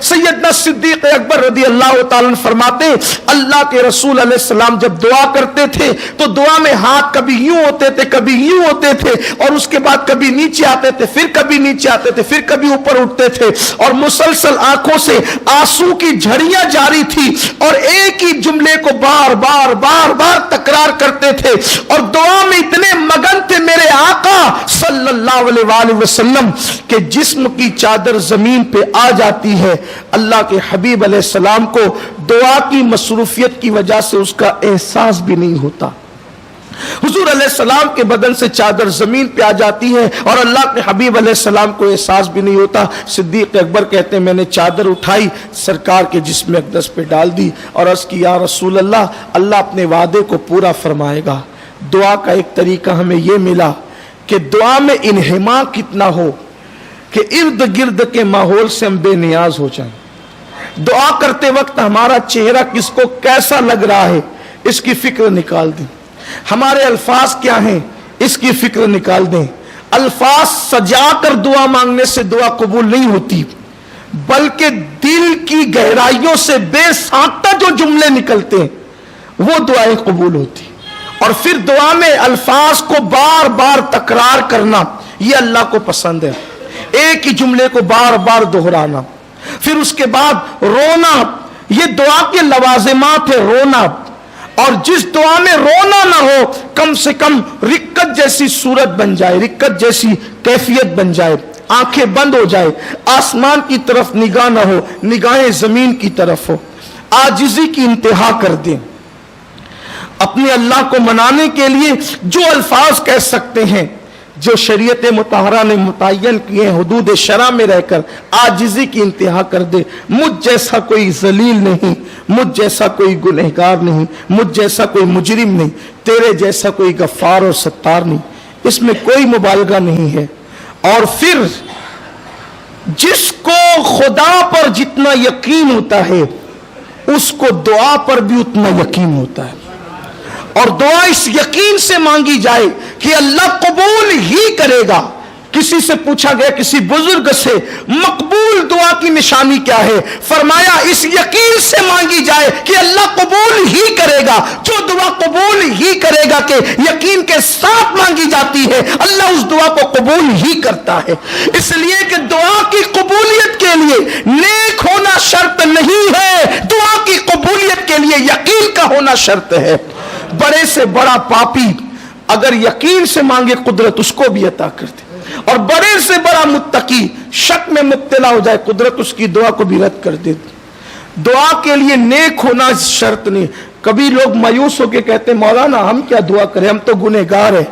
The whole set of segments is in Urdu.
سیدنا صدیق اکبر رضی اللہ تعالیٰ عنہ فرماتے ہیں اللہ کے رسول علیہ السلام جب دعا کرتے تھے تو دعا میں ہاتھ کبھی یوں ہوتے تھے کبھی یوں ہوتے تھے اور اس کے بعد کبھی نیچے آتے تھے پھر کبھی نیچے آتے تھے پھر کبھی اوپر اٹھتے تھے اور مسلسل آنکھوں سے آنسو کی جھڑیاں جاری تھی اور ایک ہی جملے کو بار بار بار بار تکرار کرتے تھے اور دعا میں اتنے مگن تھے میرے آقا صلی اللہ علیہ وآلہ وسلم کہ جسم کی چادر زمین پہ آ جاتی ہے، اللہ کے حبیب علیہ السلام کو دعا کی مصروفیت کی وجہ سے اس کا احساس بھی نہیں ہوتا۔ حضور علیہ السلام کے بدن سے چادر زمین پہ آ جاتی ہے اور اللہ کے حبیب علیہ السلام کو احساس بھی نہیں ہوتا۔ صدیق اکبر کہتے ہیں میں نے چادر اٹھائی، سرکار کے جسم اقدس پہ ڈال دی اور عرض کی یا رسول اللہ، اللہ اپنے وعدے کو پورا فرمائے گا۔ دعا کا ایک طریقہ ہمیں یہ ملا کہ دعا میں انہماک کتنا ہو کہ ارد گرد کے ماحول سے ہم بے نیاز ہو جائیں۔ دعا کرتے وقت ہمارا چہرہ کس کو کیسا لگ رہا ہے اس کی فکر نکال دیں، ہمارے الفاظ کیا ہیں اس کی فکر نکال دیں۔ الفاظ سجا کر دعا مانگنے سے دعا قبول نہیں ہوتی، بلکہ دل کی گہرائیوں سے بے ساختہ جو جملے نکلتے ہیں وہ دعائیں قبول ہوتی۔ اور پھر دعا میں الفاظ کو بار بار تکرار کرنا یہ اللہ کو پسند ہے، ایک ہی جملے کو بار بار دہرانا۔ پھر اس کے بعد رونا، یہ دعا کے لوازمات ہے رونا، اور جس دعا میں رونا نہ ہو کم سے کم رکت جیسی صورت بن جائے، رکت جیسی کیفیت بن جائے، آنکھیں بند ہو جائے، آسمان کی طرف نگاہ نہ ہو، نگاہیں زمین کی طرف ہو، عاجزی کی انتہا کر دیں۔ اپنے اللہ کو منانے کے لیے جو الفاظ کہہ سکتے ہیں جو شریعت مطہرہ نے متعین کیے ہیں، حدود شرع میں رہ کر عاجزی کی انتہا کر دے۔ مجھ جیسا کوئی ذلیل نہیں، مجھ جیسا کوئی گنہگار نہیں، مجھ جیسا کوئی مجرم نہیں، تیرے جیسا کوئی غفار اور ستار نہیں، اس میں کوئی مبالغہ نہیں ہے۔ اور پھر جس کو خدا پر جتنا یقین ہوتا ہے اس کو دعا پر بھی اتنا یقین ہوتا ہے، اور دعا اس یقین سے مانگی جائے کہ اللہ قبول ہی کرے گا۔ کسی سے پوچھا گیا، کسی بزرگ سے، مقبول دعا کی نشانی کیا ہے؟ فرمایا اس یقین سے مانگی جائے کہ اللہ قبول ہی کرے گا۔ جو دعا قبول ہی کرے گا کہ یقین کے ساتھ مانگی جاتی ہے، اللہ اس دعا کو قبول ہی کرتا ہے۔ اس لیے کہ دعا کی قبولیت کے لیے نیک ہونا شرط نہیں ہے، دعا کی قبولیت کے لیے یقین کا ہونا شرط ہے۔ بڑے سے بڑا پاپی اگر یقین سے مانگے قدرت اس کو بھی عطا کر دے، اور بڑے سے بڑا متقی شک میں مبتلا ہو جائے قدرت اس کی دعا کو بھی رد کر دے۔ دعا کے لیے نیک ہونا شرط نہیں۔ کبھی لوگ مایوس ہو کے کہتے ہیں مولانا ہم کیا دعا کریں، ہم تو گنہگار ہیں۔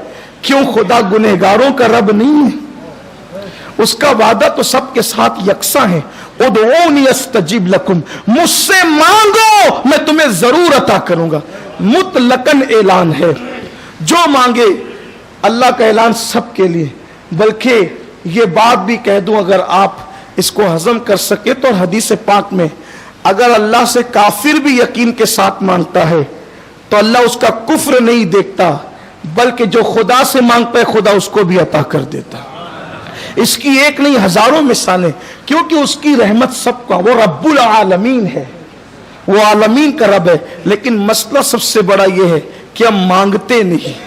کیوں؟ خدا گنہگاروں کا رب نہیں ہے، اس کا وعدہ تو سب کے ساتھ یکساں ہے۔ ادعونی استجب لکم، مجھ سے مانگو میں تمہیں ضرور عطا کروں گا۔ مطلقاً اعلان ہے، جو مانگے، اللہ کا اعلان سب کے لیے۔ بلکہ یہ بات بھی کہہ دوں اگر آپ اس کو ہضم کر سکے تو حدیث پاک میں اگر اللہ سے کافر بھی یقین کے ساتھ مانگتا ہے تو اللہ اس کا کفر نہیں دیکھتا، بلکہ جو خدا سے مانگتا ہے خدا اس کو بھی عطا کر دیتا۔ اس کی ایک نہیں ہزاروں مثالیں، کیونکہ اس کی رحمت سب کا، وہ رب العالمین ہے، وہ عالمین کا رب ہے۔ لیکن مسئلہ سب سے بڑا یہ ہے کہ ہم مانگتے نہیں۔